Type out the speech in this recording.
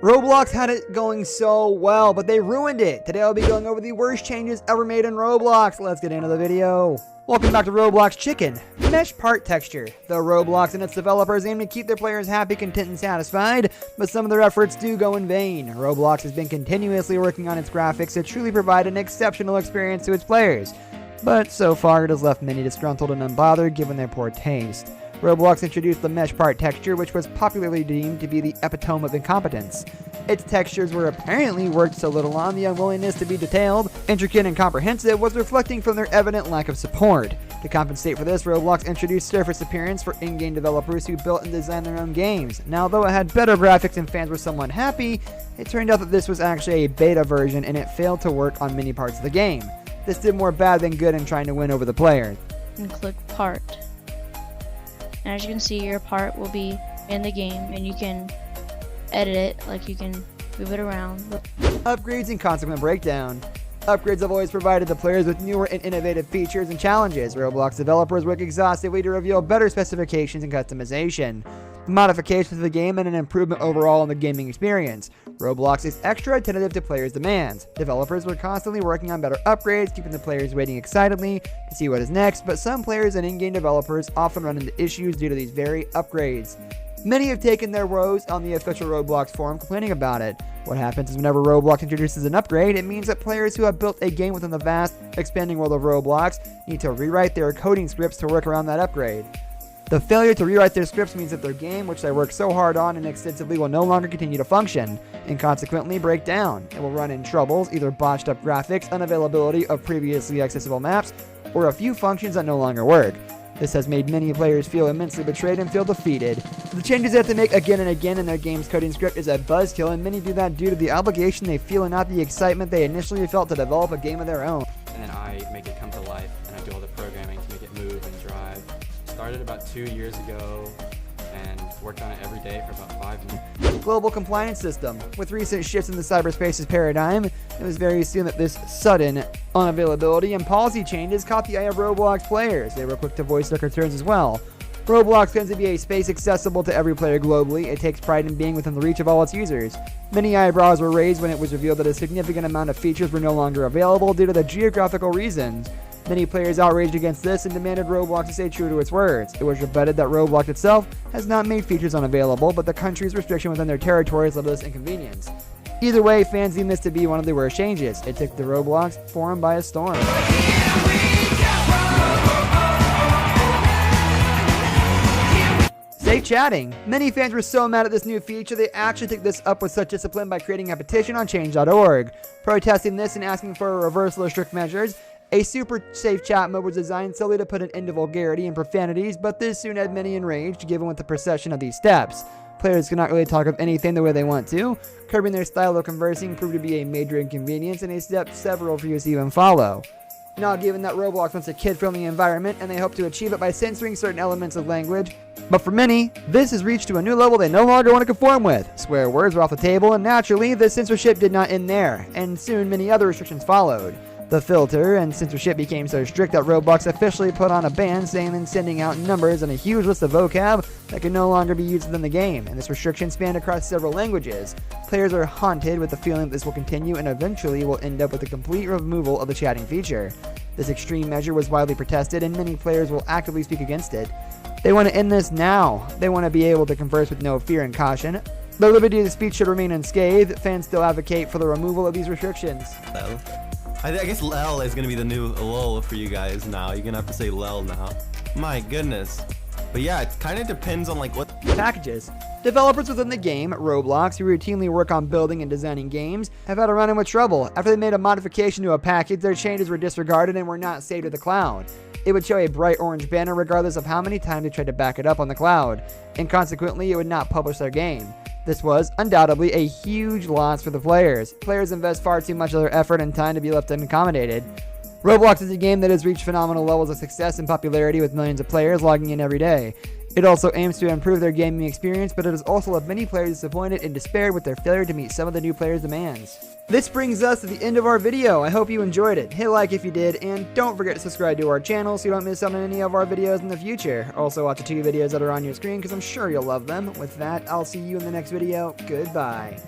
Roblox had it going so well, but they ruined it. Today I'll be going over the worst changes ever made in Roblox. Let's get into the video. Welcome back to Roblox Chicken. Mesh part texture. Though Roblox and its developers aim to keep their players happy, content, and satisfied, but some of their efforts do go in vain. Roblox has been continuously working on its graphics to truly provide an exceptional experience to its players. But so far it has left many disgruntled and unbothered given their poor taste. Roblox introduced the mesh part texture, which was popularly deemed to be the epitome of incompetence. Its textures were apparently worked so little on, the unwillingness to be detailed, intricate, and comprehensive was reflecting from their evident lack of support. To compensate for this, Roblox introduced surface appearance for in-game developers who built and designed their own games. Now, though it had better graphics and fans were somewhat happy, it turned out that this was actually a beta version and it failed to work on many parts of the game. This did more bad than good in trying to win over the players. And click part. And as you can see, your part will be in the game and you can edit it, like you can move it around. Upgrades and consequent breakdown. Upgrades have always provided the players with newer and innovative features and challenges. Roblox developers work exhaustively to reveal better specifications and customization, modifications to the game, and an improvement overall in the gaming experience. Roblox is extra attentive to players' demands. Developers were constantly working on better upgrades, keeping the players waiting excitedly to see what is next, but some players and in-game developers often run into issues due to these very upgrades. Many have taken their woes on the official Roblox forum complaining about it. What happens is whenever Roblox introduces an upgrade, it means that players who have built a game within the vast, expanding world of Roblox need to rewrite their coding scripts to work around that upgrade. The failure to rewrite their scripts means that their game, which they worked so hard on and extensively, will no longer continue to function, and consequently break down. It will run in troubles, either botched up graphics, unavailability of previously accessible maps, or a few functions that no longer work. This has made many players feel immensely betrayed and feel defeated. The changes they have to make again and again in their game's coding script is a buzzkill, and many do that due to the obligation they feel and not the excitement they initially felt to develop a game of their own. And then I make it come to life, and I do all the programming to make it move and drive. Started about 2 years ago and worked on it every day for about 5 months. Global compliance system. With recent shifts in the cyberspace's paradigm, it was very soon that this sudden unavailability and policy changes caught the eye of Roblox players. They were quick to voice their concerns as well. Roblox tends to be a space accessible to every player globally. It takes pride in being within the reach of all its users. Many eyebrows were raised when it was revealed that a significant amount of features were no longer available due to the geographical reasons. Many players outraged against this and demanded Roblox to stay true to its words. It was rebutted that Roblox itself has not made features unavailable, but the country's restriction within their territories led to this inconvenience. Either way, fans deem this to be one of the worst changes. It took the Roblox forum by a storm. Safe chatting. Many fans were so mad at this new feature, they actually took this up with such discipline by creating a petition on change.org. Protesting this and asking for a reversal of strict measures, a super safe chat mode was designed solely to put an end to vulgarity and profanities, but this soon had many enraged given with the procession of these steps. Players cannot really talk of anything the way they want to. Curbing their style of conversing proved to be a major inconvenience and a step several refuse to even follow. Now, given that Roblox wants a kid-friendly environment and they hope to achieve it by censoring certain elements of language, but for many, this has reached to a new level they no longer want to conform with. Swear words were off the table, and naturally, the censorship did not end there, and soon many other restrictions followed. The filter and censorship became so strict that Roblox officially put on a ban saying and sending out numbers and a huge list of vocab that could no longer be used within the game, and this restriction spanned across several languages. Players are haunted with the feeling that this will continue and eventually will end up with the complete removal of the chatting feature. This extreme measure was widely protested and many players will actively speak against it. They want to end this now. They want to be able to converse with no fear and caution. The liberty of speech should remain unscathed. Fans still advocate for the removal of these restrictions. I guess Lel is gonna be the new lol for you guys now. You're gonna have to say Lel now. My goodness. But yeah, it kind of depends on like what packages. Developers within the game, Roblox, who routinely work on building and designing games, have had a run-in with trouble. After they made a modification to a package, their changes were disregarded and were not saved to the cloud. It would show a bright orange banner regardless of how many times they tried to back it up on the cloud, and consequently it would not publish their game. This was undoubtedly a huge loss for the players. Players invest far too much of their effort and time to be left unaccommodated. Roblox is a game that has reached phenomenal levels of success and popularity with millions of players logging in every day. It also aims to improve their gaming experience, but it has also left many players disappointed and despaired with their failure to meet some of the new players' demands. This brings us to the end of our video. I hope you enjoyed it. Hit like if you did, and don't forget to subscribe to our channel so you don't miss out on any of our videos in the future. Also watch the 2 videos that are on your screen because I'm sure you'll love them. With that, I'll see you in the next video. Goodbye.